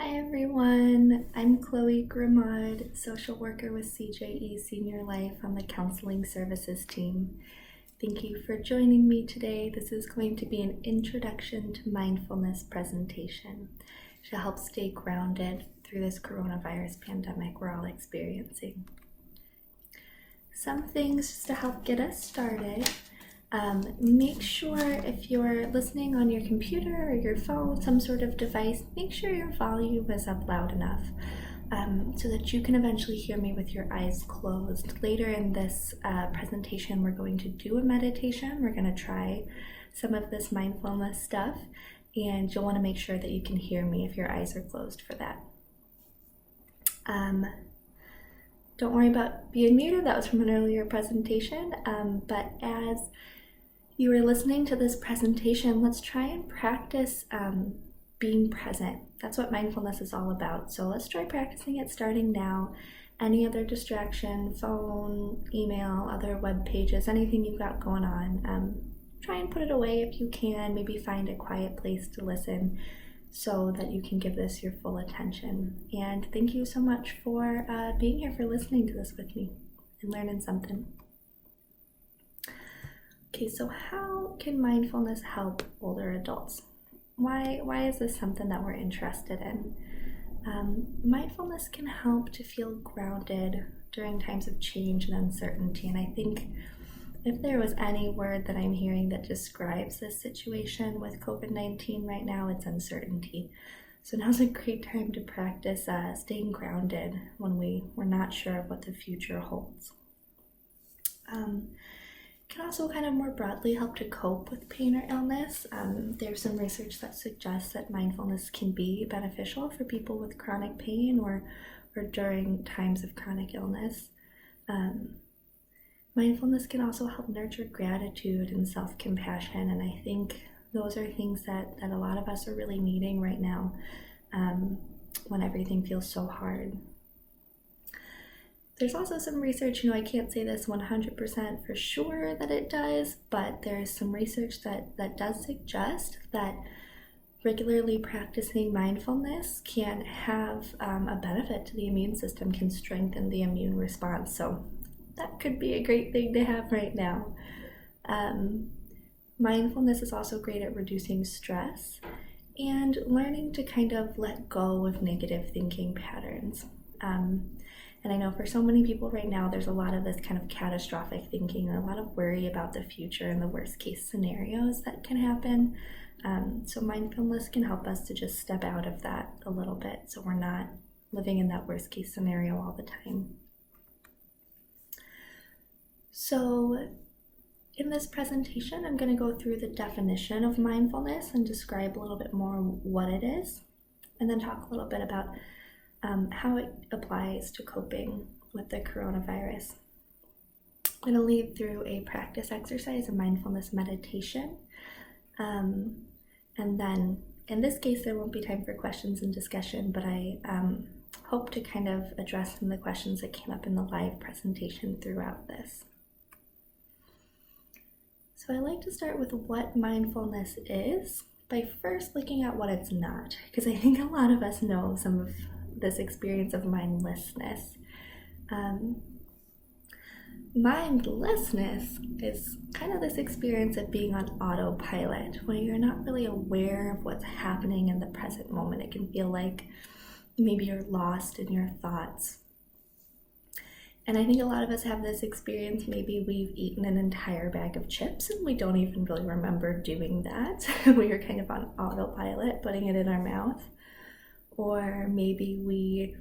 Hi everyone, I'm Chloe Gremaud, social worker with CJE SeniorLife on the counseling services team. Thank you for joining me today. This is going to be an introduction to mindfulness presentation to help stay grounded through this coronavirus pandemic we're all experiencing. Some things just to help get us started. Make sure if you're listening on your computer or your phone, some sort of device, make sure your volume is up loud enough so that you can eventually hear me with your eyes closed. Later in this presentation, we're going to do a meditation. We're going to try some of this mindfulness stuff, and you'll want to make sure that you can hear me if your eyes are closed for that. Don't worry about being muted. That was from an earlier presentation, but as you are listening to this presentation, let's try and practice being present. That's what mindfulness is all about. So let's try practicing it starting now. Any other distraction, phone, email, other web pages, anything you've got going on, try and put it away if you can. Maybe find a quiet place to listen so that you can give this your full attention. And thank you so much for being here, for listening to this with me and learning something. Okay, so how can mindfulness help older adults? Why is this something that we're interested in? Mindfulness can help to feel grounded during times of change and uncertainty. And I think if there was any word that I'm hearing that describes this situation with COVID-19 right now, it's uncertainty. So now's a great time to practice staying grounded when we're not sure of what the future holds. Can also kind of more broadly help to cope with pain or illness. There's some research that suggests that mindfulness can be beneficial for people with chronic pain or during times of chronic illness. Mindfulness can also help nurture gratitude and self-compassion, and I think those are things that a lot of us are really needing right now when everything feels so hard. There's also some research, I can't say this 100% for sure that it does, but there's some research that does suggest that regularly practicing mindfulness can have a benefit to the immune system, can strengthen the immune response. So that could be a great thing to have right now. Mindfulness is also great at reducing stress and learning to kind of let go of negative thinking patterns. And I know for so many people right now, there's a lot of this kind of catastrophic thinking, a lot of worry about the future and the worst case scenarios that can happen. So mindfulness can help us to just step out of that a little bit so we're not living in that worst case scenario all the time. So in this presentation, I'm going to go through the definition of mindfulness and describe a little bit more what it is, and then talk a little bit about how it applies to coping with the coronavirus. I'm going to lead through a practice exercise, a mindfulness meditation, and then in this case there won't be time for questions and discussion, but I hope to kind of address some of the questions that came up in the live presentation throughout this. So I like to start with what mindfulness is by first looking at what it's not, because I think a lot of us know some of this experience of mindlessness. Mindlessness is kind of this experience of being on autopilot, where you're not really aware of what's happening in the present moment. It can feel like maybe you're lost in your thoughts. And I think a lot of us have this experience. Maybe we've eaten an entire bag of chips and we don't even really remember doing that. We are kind of on autopilot, putting it in our mouth. Or maybe we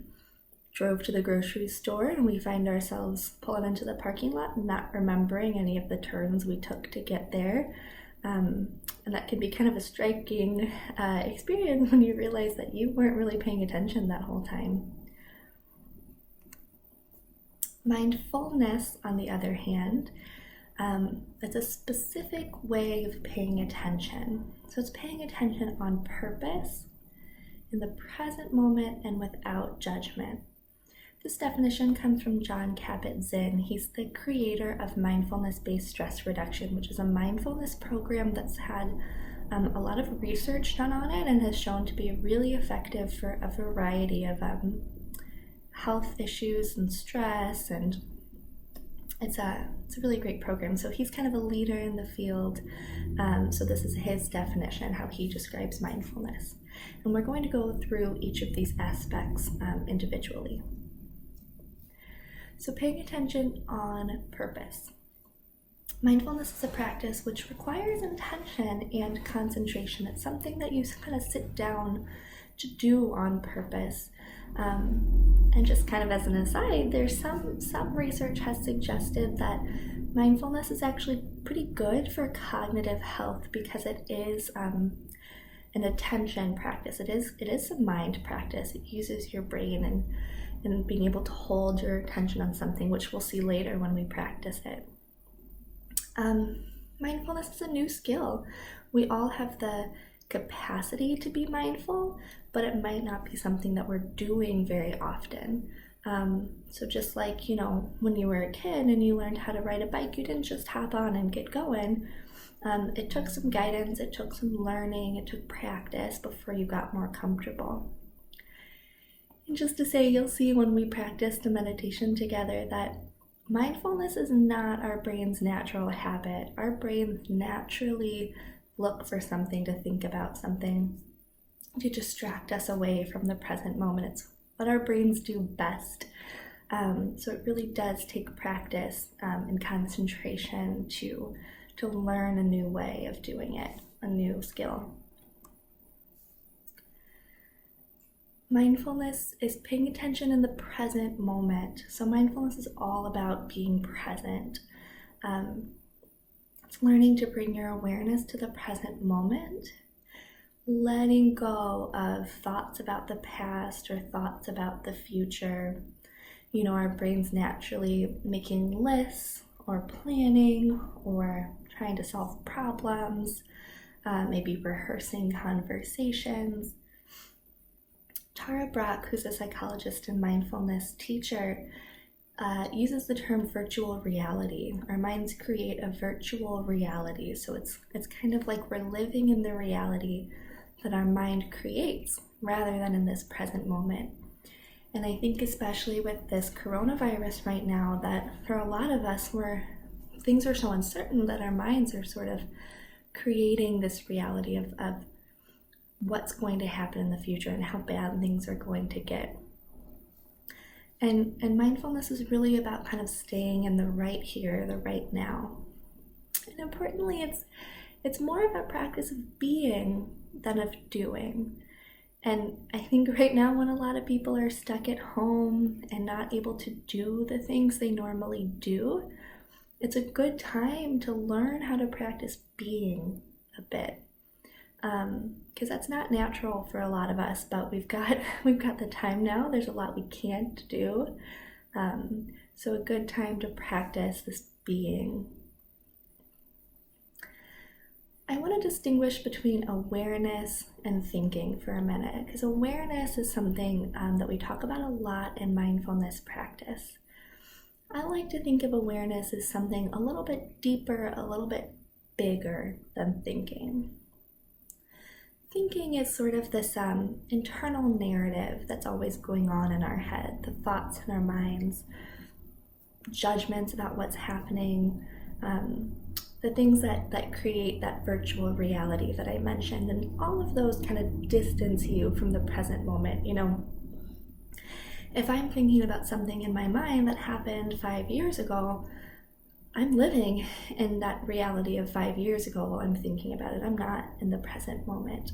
drove to the grocery store and we find ourselves pulling into the parking lot, not remembering any of the turns we took to get there. And that can be kind of a striking experience when you realize that you weren't really paying attention that whole time. Mindfulness, on the other hand, it's a specific way of paying attention. So it's paying attention on purpose, in the present moment, and without judgment. This definition comes from Jon Kabat-Zinn. He's the creator of mindfulness-based stress reduction, which is a mindfulness program that's had a lot of research done on it and has shown to be really effective for a variety of health issues and stress, and it's a really great program. So he's kind of a leader in the field. So this is his definition, how he describes mindfulness. And we're going to go through each of these aspects individually. So paying attention on purpose. Mindfulness is a practice which requires intention and concentration. It's something that you kind of sit down to do on purpose. And just kind of as an aside, there's some research has suggested that mindfulness is actually pretty good for cognitive health because it is an attention practice. It is a mind practice. It uses your brain and being able to hold your attention on something, which we'll see later when we practice it. Mindfulness is a new skill. We all have the capacity to be mindful, but it might not be something that we're doing very often. So just like, when you were a kid and you learned how to ride a bike, you didn't just hop on and get going. It took some guidance, it took some learning, it took practice before you got more comfortable. And just to say, you'll see when we practice the meditation together that mindfulness is not our brain's natural habit. Our brains naturally look for something to think about, something to distract us away from the present moment. It's what our brains do best. So it really does take practice and concentration to learn a new way of doing it, a new skill. Mindfulness is paying attention in the present moment. So mindfulness is all about being present. It's learning to bring your awareness to the present moment, letting go of thoughts about the past or thoughts about the future. Our brain's naturally making lists or planning or trying to solve problems, maybe rehearsing conversations. Tara Brach, who's a psychologist and mindfulness teacher, uses the term virtual reality. Our minds create a virtual reality. So it's kind of like we're living in the reality that our mind creates rather than in this present moment. And I think especially with this coronavirus right now, that for a lot of us, things are so uncertain that our minds are sort of creating this reality of what's going to happen in the future and how bad things are going to get. And mindfulness is really about kind of staying in the right here, the right now. And importantly, it's more of a practice of being than of doing. And I think right now when a lot of people are stuck at home and not able to do the things they normally do, it's a good time to learn how to practice being a bit. Because that's not natural for a lot of us, but we've got the time now. There's a lot we can't do. So a good time to practice this being. I want to distinguish between awareness and thinking for a minute, because awareness is something that we talk about a lot in mindfulness practice. I like to think of awareness as something a little bit deeper, a little bit bigger than thinking. Thinking is sort of this internal narrative that's always going on in our head, the thoughts in our minds, judgments about what's happening, the things that create that virtual reality that I mentioned, and all of those kind of distance you from the present moment. If I'm thinking about something in my mind that happened 5 years ago, I'm living in that reality of 5 years ago while I'm thinking about it. I'm not in the present moment.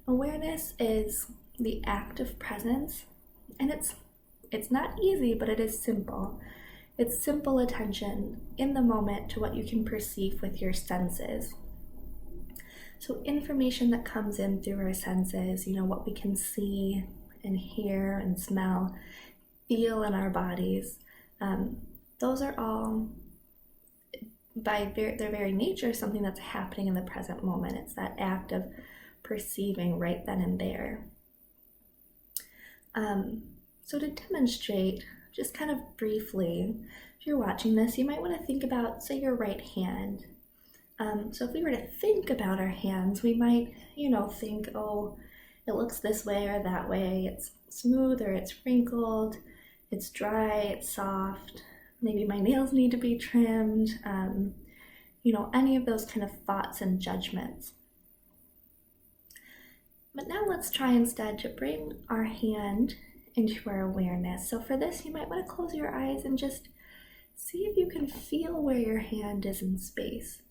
Awareness is the act of presence, and it's not easy, but it is simple. It's simple attention in the moment to what you can perceive with your senses. So information that comes in through our senses, what we can see and hear and smell, feel in our bodies, those are all, by their very nature, something that's happening in the present moment. It's that act of perceiving right then and there. So to demonstrate, just kind of briefly, if you're watching this, you might want to think about, say, your right hand. So if we were to think about our hands, we might, think, oh, it looks this way or that way. It's smooth or it's wrinkled. It's dry, it's soft. Maybe my nails need to be trimmed. Any of those kind of thoughts and judgments. But now let's try instead to bring our hand into our awareness. So for this, you might want to close your eyes and just see if you can feel where your hand is in space.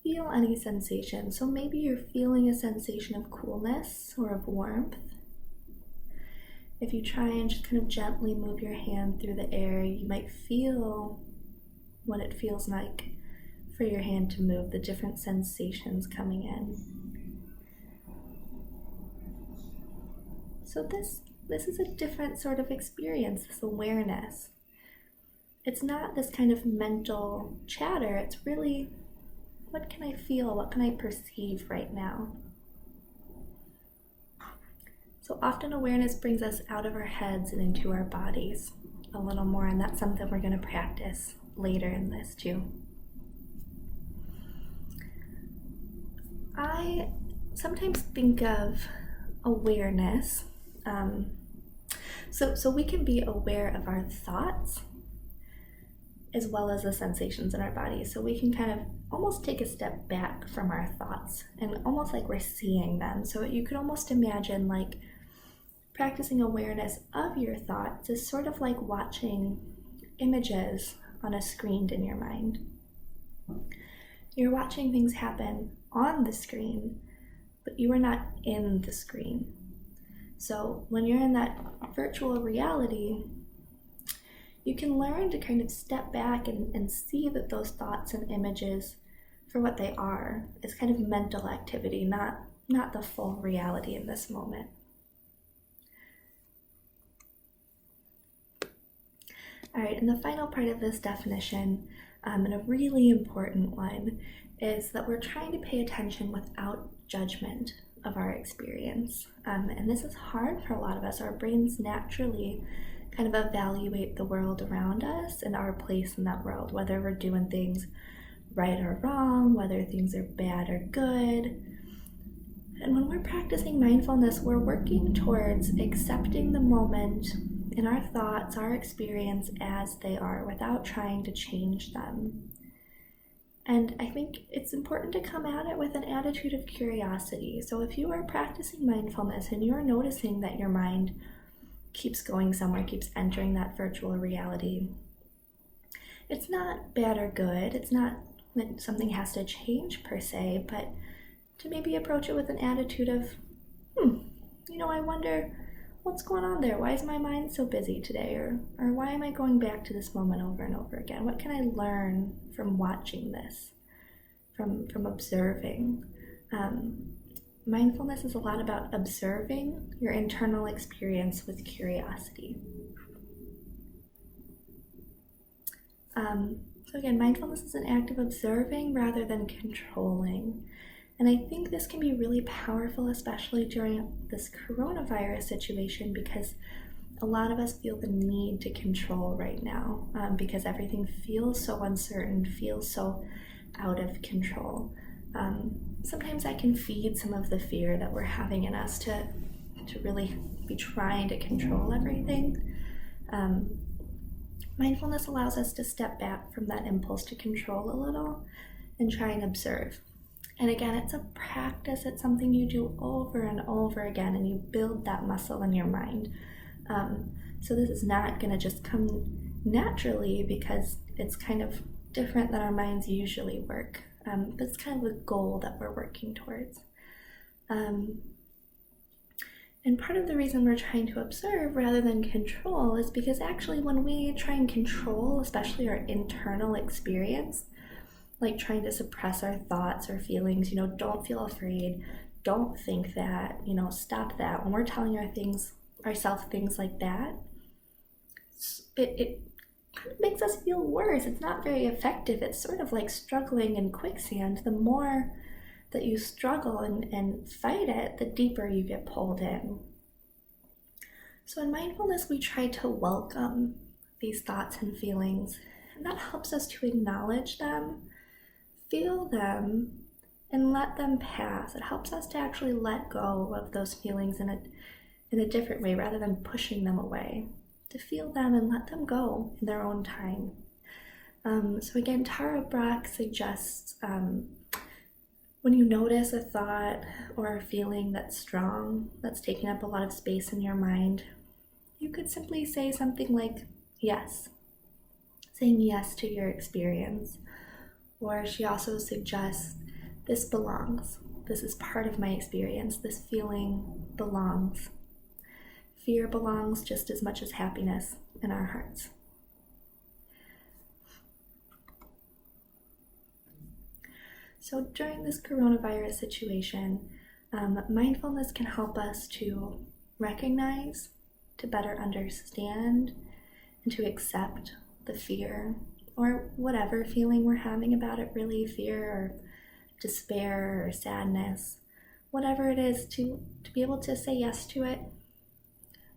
Feel any sensation. So maybe you're feeling a sensation of coolness or of warmth. If you try and just kind of gently move your hand through the air, you might feel what it feels like for your hand to move, the different sensations coming in. So this is a different sort of experience, this awareness. It's not this kind of mental chatter, it's really, what can I feel? What can I perceive right now? So often awareness brings us out of our heads and into our bodies a little more, and that's something we're going to practice later in this too. I sometimes think of awareness. So we can be aware of our thoughts as well as the sensations in our body. So we can kind of almost take a step back from our thoughts and almost like we're seeing them. So you could almost imagine like practicing awareness of your thoughts is sort of like watching images on a screen in your mind. You're watching things happen on the screen, but you are not in the screen. So when you're in that virtual reality, you can learn to kind of step back and see that those thoughts and images for what they are is kind of mental activity, not the full reality in this moment. All right, and the final part of this definition, and a really important one, is that we're trying to pay attention without judgment of our experience. And this is hard for a lot of us. Our brains naturally kind of evaluate the world around us and our place in that world, whether we're doing things right or wrong, whether things are bad or good. And when we're practicing mindfulness, we're working towards accepting the moment in our thoughts, our experience as they are, without trying to change them. And I think it's important to come at it with an attitude of curiosity. So if you are practicing mindfulness and you're noticing that your mind keeps going somewhere, keeps entering that virtual reality, it's not bad or good. It's not that something has to change per se, but to maybe approach it with an attitude of, I wonder what's going on there? Why is my mind so busy today? Or why am I going back to this moment over and over again? What can I learn from watching this, from observing? Mindfulness is a lot about observing your internal experience with curiosity. So again, mindfulness is an act of observing rather than controlling. And I think this can be really powerful, especially during this coronavirus situation, because a lot of us feel the need to control right now, because everything feels so uncertain, feels so out of control. Sometimes I can feed some of the fear that we're having in us to really be trying to control everything. Mindfulness allows us to step back from that impulse to control a little and try and observe. And again, it's a practice. It's something you do over and over again, and you build that muscle in your mind. So this is not going to just come naturally, because it's kind of different than our minds usually work. But it's kind of a goal that we're working towards. And part of the reason we're trying to observe rather than control is because actually when we try and control, especially our internal experience, like trying to suppress our thoughts or feelings, don't feel afraid, don't think that, stop that. When we're telling ourselves things like that, it kind of makes us feel worse. It's not very effective. It's sort of like struggling in quicksand. The more that you struggle and fight it, the deeper you get pulled in. So in mindfulness, we try to welcome these thoughts and feelings, and that helps us to acknowledge them, feel them and let them pass. It helps us to actually let go of those feelings in a different way rather than pushing them away. To feel them and let them go in their own time. So again, Tara Brach suggests when you notice a thought or a feeling that's strong, that's taking up a lot of space in your mind, you could simply say something like, yes. Saying yes to your experience. Or she also suggests, this belongs. This is part of my experience. This feeling belongs. Fear belongs just as much as happiness in our hearts. So during this coronavirus situation, mindfulness can help us to recognize, to better understand, and to accept the fear or whatever feeling we're having about it, really, fear or despair or sadness, whatever it is, to be able to say yes to it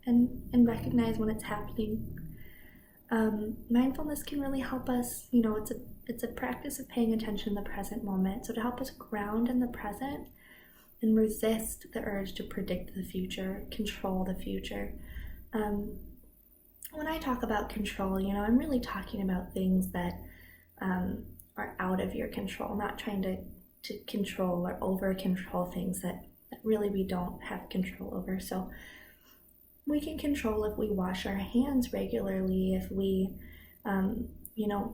and recognize when it's happening. Mindfulness can really help us, it's a practice of paying attention in the present moment. So to help us ground in the present and resist the urge to predict the future, control the future. When I talk about control, I'm really talking about things that are out of your control, not trying to control or over-control things that really we don't have control over. So we can control if we wash our hands regularly, if we,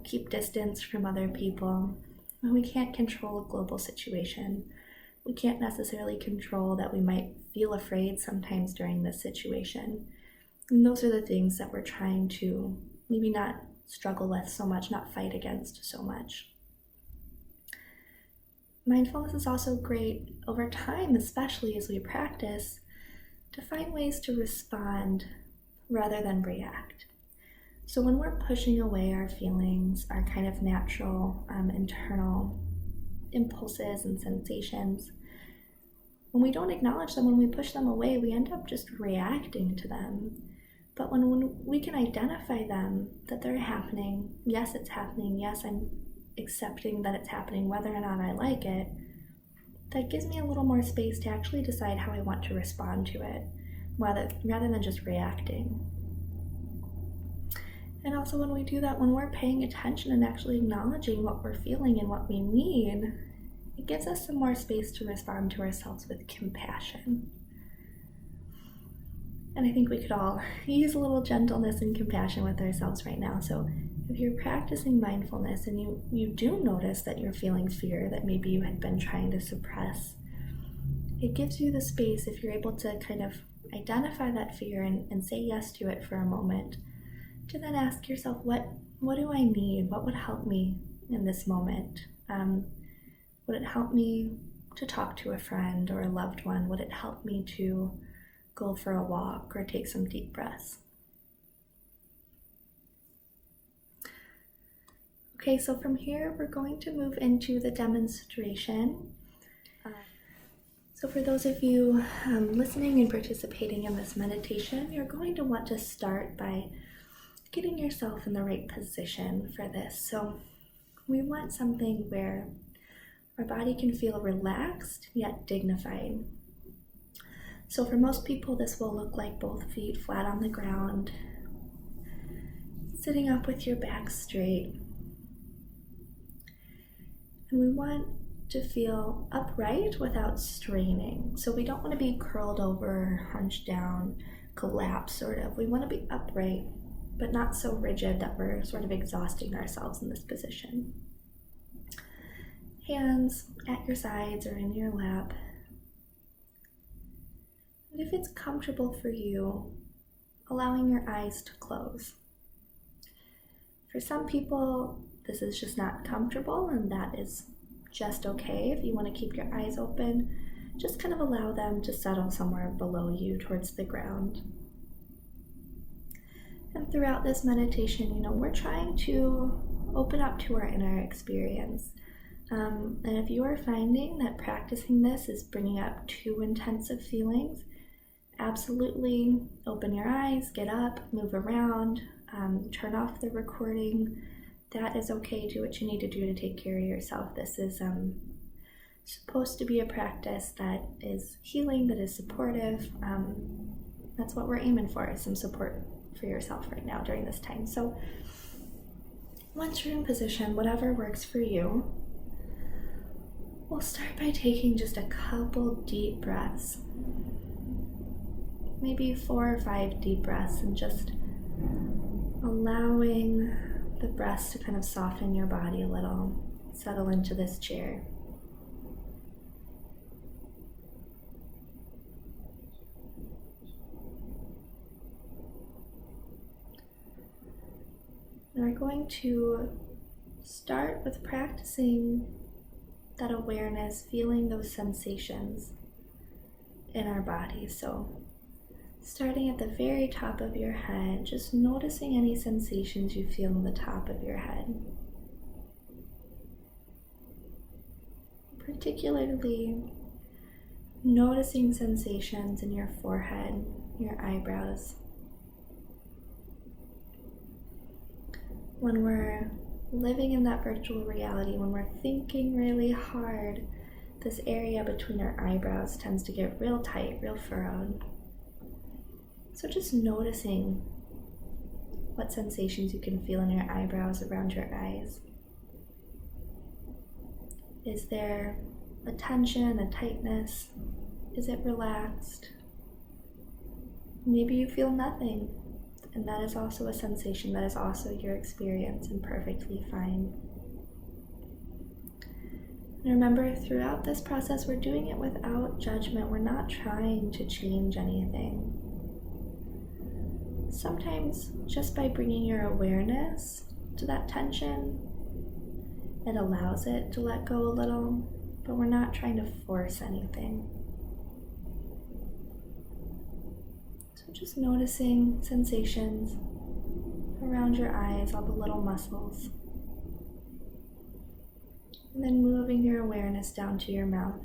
keep distance from other people. We can't control a global situation. We can't necessarily control that we might feel afraid sometimes during this situation. And those are the things that we're trying to maybe not struggle with so much, not fight against so much. Mindfulness is also great over time, especially as we practice, to find ways to respond rather than react. So when we're pushing away our feelings, our kind of natural internal impulses and sensations, when we don't acknowledge them, when we push them away, we end up just reacting to them. But when we can identify them, that they're happening, yes, it's happening, yes, I'm accepting that it's happening, whether or not I like it, that gives me a little more space to actually decide how I want to respond to it, rather than just reacting. And also when we do that, when we're paying attention and actually acknowledging what we're feeling and what we need, it gives us some more space to respond to ourselves with compassion. And I think we could all use a little gentleness and compassion with ourselves right now. So if you're practicing mindfulness and you do notice that you're feeling fear that maybe you had been trying to suppress, it gives you the space, if you're able to kind of identify that fear and say yes to it for a moment, to then ask yourself, what do I need? What would help me in this moment? Would it help me to talk to a friend or a loved one? Would it help me to go for a walk or take some deep breaths? Okay, so from here, we're going to move into the demonstration. So for those of you listening and participating in this meditation, you're going to want to start by getting yourself in the right position for this. So we want something where our body can feel relaxed yet dignified. So for most people, this will look like both feet flat on the ground, sitting up with your back straight. And we want to feel upright without straining. So we don't want to be curled over, hunched down, collapsed sort of. We want to be upright, but not so rigid that we're sort of exhausting ourselves in this position. Hands at your sides or in your lap. And if it's comfortable for you, allowing your eyes to close. For some people, this is just not comfortable, and that is just okay. If you want to keep your eyes open, just kind of allow them to settle somewhere below you towards the ground. And throughout this meditation, we're trying to open up to our inner experience. And if you are finding that practicing this is bringing up too intensive feelings, absolutely open your eyes, get up, move around, turn off the recording. that is okay. Do what you need to do to take care of yourself. This is supposed to be a practice that is healing, that is supportive. That's what we're aiming for, is some support for yourself right now during this time. So once you're in position, whatever works for you, we'll start by taking just a couple deep breaths. Maybe 4 or 5 deep breaths, and just allowing the breaths to kind of soften your body a little, settle into this chair. And we're going to start with practicing that awareness, feeling those sensations in our body. So starting at the very top of your head, just noticing any sensations you feel in the top of your head. Particularly noticing sensations in your forehead, your eyebrows. When we're living in that virtual reality, when we're thinking really hard, this area between our eyebrows tends to get real tight, real furrowed. So just noticing what sensations you can feel in your eyebrows, around your eyes. Is there a tension, a tightness? Is it relaxed? Maybe you feel nothing, and that is also a sensation, that is also your experience, and perfectly fine. And remember, throughout this process, we're doing it without judgment. We're not trying to change anything. Sometimes just by bringing your awareness to that tension, it allows it to let go a little, but we're not trying to force anything. So just noticing sensations around your eyes, all the little muscles. And then moving your awareness down to your mouth,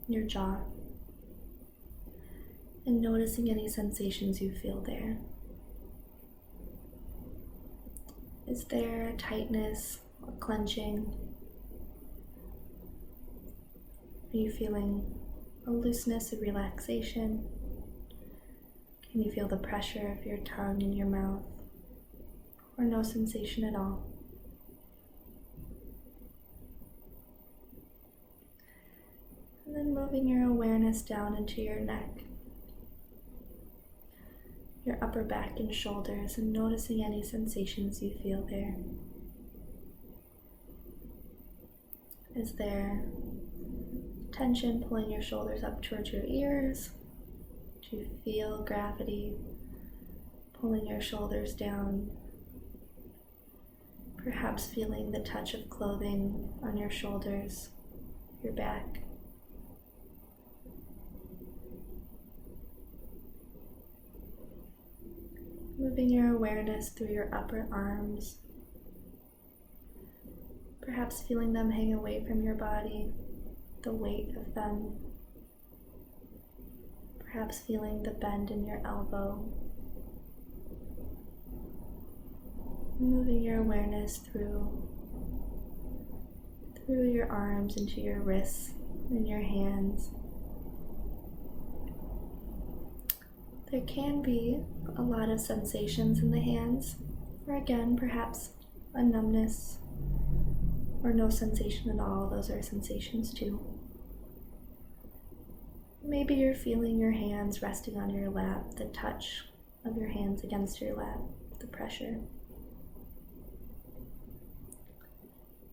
your jaw, and noticing any sensations you feel there. Is there a tightness or clenching? Are you feeling a looseness, a relaxation? Can you feel the pressure of your tongue in your mouth, or no sensation at all? And then moving your awareness down into your neck, your upper back and shoulders, and noticing any sensations you feel there. Is there tension pulling your shoulders up towards your ears? Do you feel gravity pulling your shoulders down? Perhaps feeling the touch of clothing on your shoulders, your back. Moving your awareness through your upper arms, perhaps feeling them hang away from your body, the weight of them. Perhaps feeling the bend in your elbow. Moving your awareness through your arms into your wrists and your hands. There can be a lot of sensations in the hands, or again, perhaps a numbness or no sensation at all. Those are sensations too. Maybe you're feeling your hands resting on your lap, the touch of your hands against your lap, the pressure.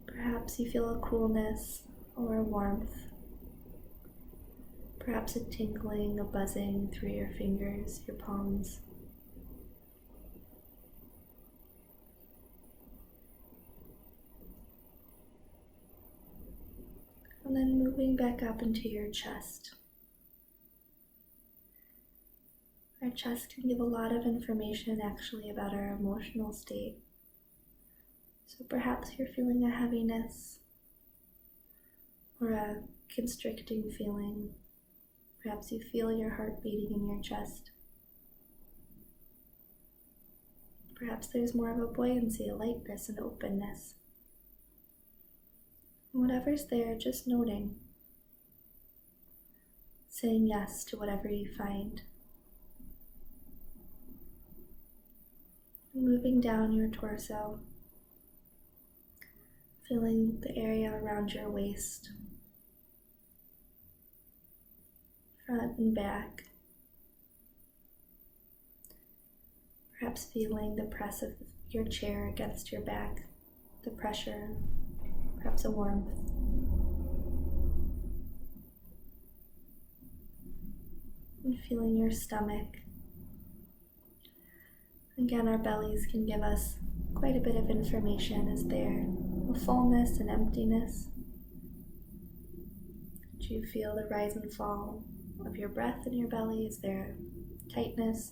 Perhaps you feel a coolness or a warmth. Perhaps a tingling, a buzzing through your fingers, your palms. And then moving back up into your chest. Our chest can give a lot of information actually about our emotional state. So perhaps you're feeling a heaviness or a constricting feeling. Perhaps you feel your heart beating in your chest. Perhaps there's more of a buoyancy, a lightness, an openness. Whatever's there, just noting. Saying yes to whatever you find. Moving down your torso, feeling the area around your waist, front and back. Perhaps feeling the press of your chair against your back, the pressure, perhaps a warmth. And feeling your stomach. Again, our bellies can give us quite a bit of information. Is there a fullness and emptiness? Do you feel the rise and fall of your breath in your belly? Is there tightness?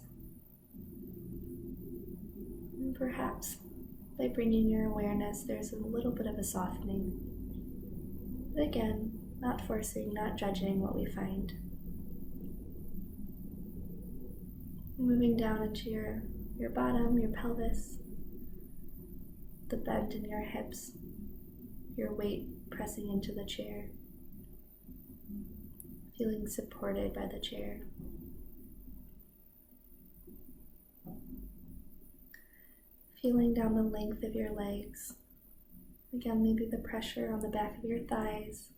And perhaps by bringing your awareness, there's a little bit of a softening. But again, not forcing, not judging what we find. Moving down into your bottom, your pelvis, the bend in your hips, your weight pressing into the chair, feeling supported by the chair. Feeling down the length of your legs. Again, maybe the pressure on the back of your thighs,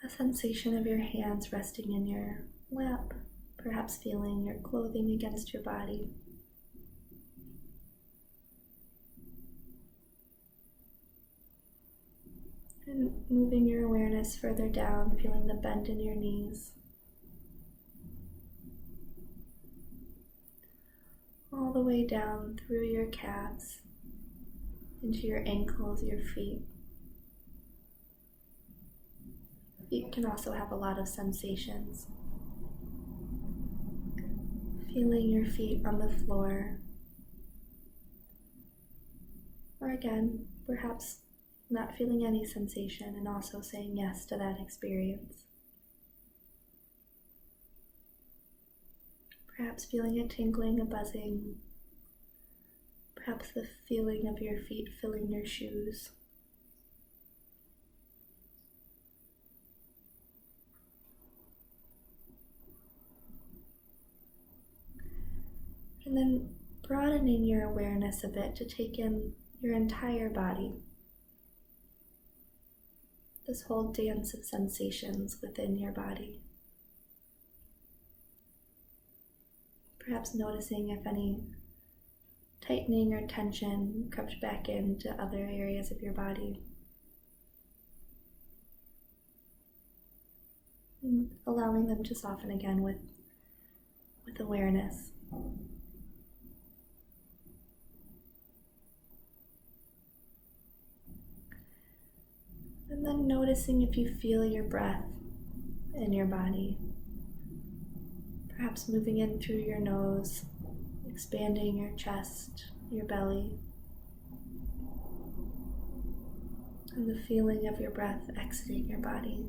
a sensation of your hands resting in your lap. Perhaps feeling your clothing against your body. And moving your awareness further down, feeling the bend in your knees. All the way down through your calves, into your ankles, your feet. Feet can also have a lot of sensations. Feeling your feet on the floor, or again, perhaps not feeling any sensation and also saying yes to that experience. Perhaps feeling a tingling, a buzzing, perhaps the feeling of your feet filling your shoes. And then broadening your awareness a bit to take in your entire body. This whole dance of sensations within your body. Perhaps noticing if any tightening or tension crept back into other areas of your body. And allowing them to soften again with awareness. And then noticing if you feel your breath in your body. Perhaps moving in through your nose, expanding your chest, your belly. And the feeling of your breath exiting your body.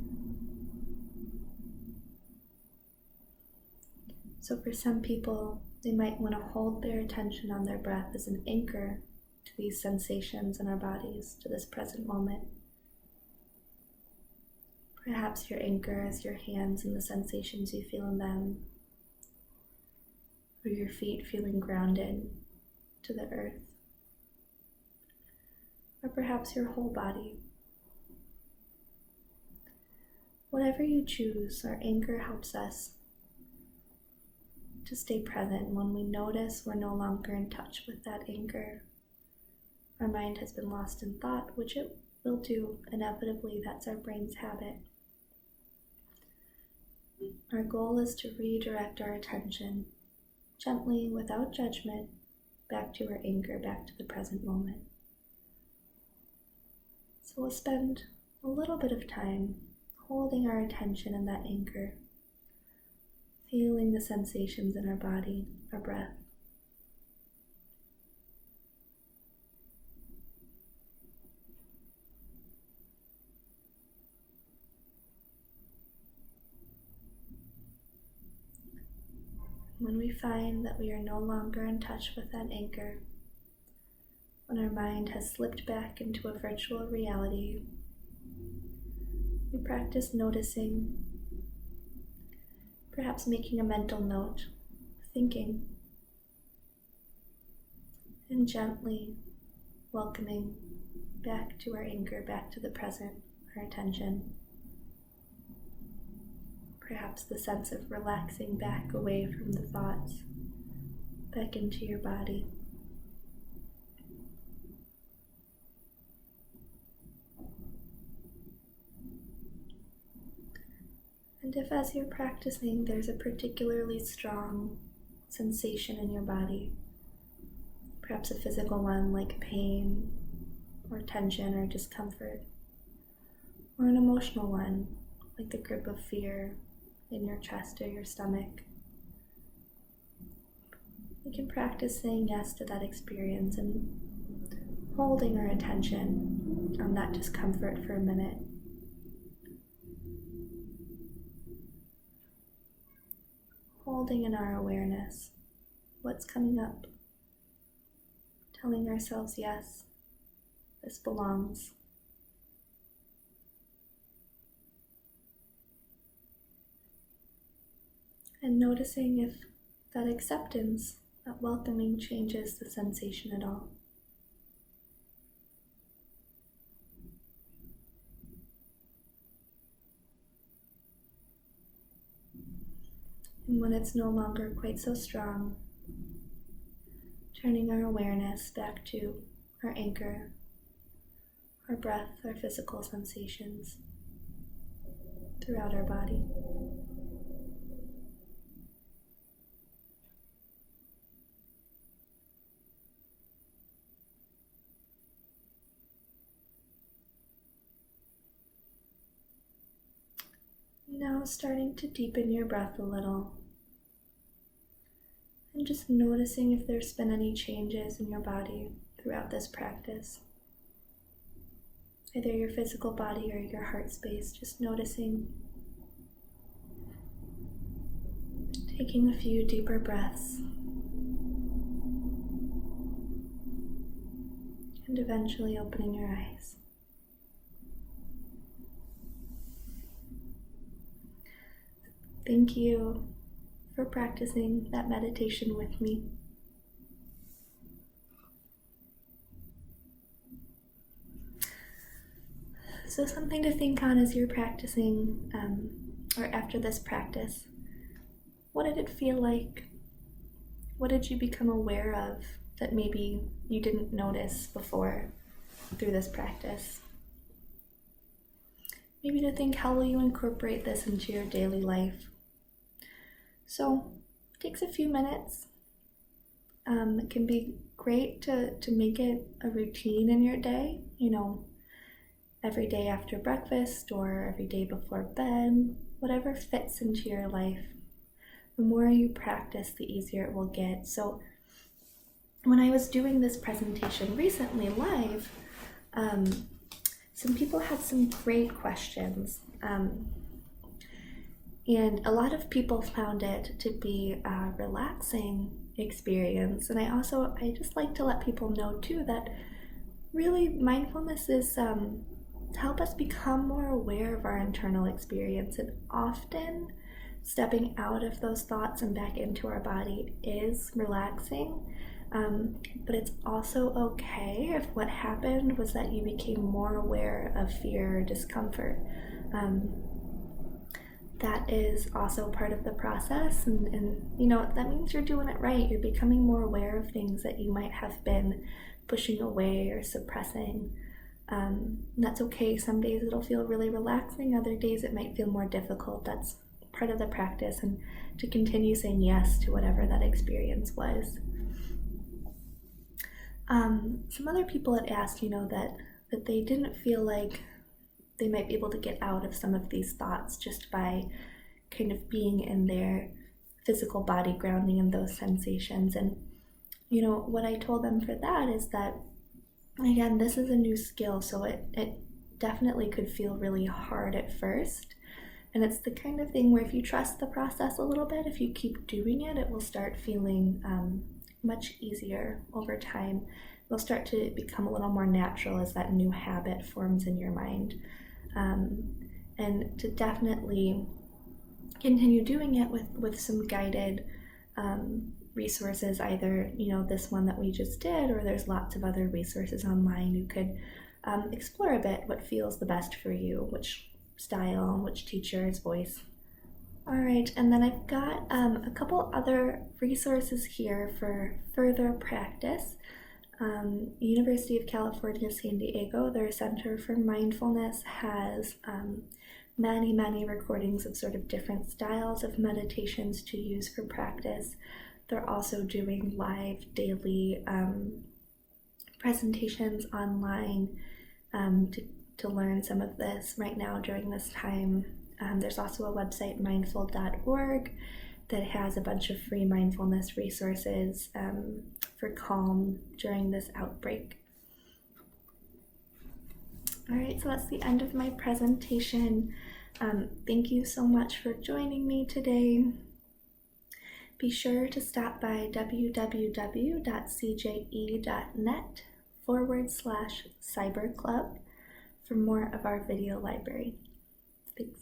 So for some people, they might want to hold their attention on their breath as an anchor to these sensations in our bodies, to this present moment. Perhaps your anchor is your hands and the sensations you feel in them, or your feet feeling grounded to the earth, or perhaps your whole body. Whatever you choose, our anchor helps us to stay present. When we notice we're no longer in touch with that anchor, our mind has been lost in thought, which it will do inevitably. That's our brain's habit. Our goal is to redirect our attention gently, without judgment, back to our anchor, back to the present moment. So we'll spend a little bit of time holding our attention in that anchor, feeling the sensations in our body, our breath. When we find that we are no longer in touch with that anchor, when our mind has slipped back into a virtual reality, we practice noticing, perhaps making a mental note, thinking, and gently welcoming back to our anchor, back to the present, our attention. Perhaps the sense of relaxing back away from the thoughts, back into your body. And if as you're practicing there's a particularly strong sensation in your body, perhaps a physical one like pain or tension or discomfort, or an emotional one like the grip of fear in your chest or your stomach, we can practice saying yes to that experience and holding our attention on that discomfort for a minute. Holding in our awareness what's coming up, telling ourselves, yes, this belongs. And noticing if that acceptance, that welcoming changes the sensation at all. And when it's no longer quite so strong, turning our awareness back to our anchor, our breath, our physical sensations throughout our body. Now starting to deepen your breath a little, and just noticing if there's been any changes in your body throughout this practice. Either your physical body or your heart space, just noticing. Taking a few deeper breaths, and eventually opening your eyes. Thank you for practicing that meditation with me. So something to think on as you're practicing, or after this practice. What did it feel like? What did you become aware of that maybe you didn't notice before through this practice? Maybe to think, how will you incorporate this into your daily life? So it takes a few minutes. It can be great to make it a routine in your day, every day after breakfast or every day before bed, whatever fits into your life. The more you practice, the easier it will get. So when I was doing this presentation recently live, some people had some great questions. And a lot of people found it to be a relaxing experience. And I just like to let people know too that really mindfulness is to help us become more aware of our internal experience. And often stepping out of those thoughts and back into our body is relaxing. But it's also okay if what happened was that you became more aware of fear or discomfort. That is also part of the process, and that means you're doing it right. You're becoming more aware of things that you might have been pushing away or suppressing. That's okay. Some days it'll feel really relaxing, other days it might feel more difficult. That's part of the practice, and to continue saying yes to whatever that experience was. Some other people had asked, that they didn't feel like they might be able to get out of some of these thoughts just by kind of being in their physical body, grounding in those sensations. And, what I told them for that is that, again, this is a new skill, so it definitely could feel really hard at first And it's the kind of thing where if you trust the process a little bit, if you keep doing it, it will start feeling much easier over time. It'll start to become a little more natural as that new habit forms in your mind. And to definitely continue doing it with some guided resources, either this one that we just did, or there's lots of other resources online. You could explore a bit what feels the best for you, which style, which teacher's voice. All right, and then I've got a couple other resources here for further practice. University of California, San Diego, their Center for Mindfulness has many recordings of sort of different styles of meditations to use for practice. They're also doing live daily presentations online to learn some of this right now during this time. There's also a website, mindful.org, that has a bunch of free mindfulness resources for calm during this outbreak. All right, so that's the end of my presentation. Thank you so much for joining me today. Be sure to stop by www.cje.net/cyberclub for more of our video library. Thanks.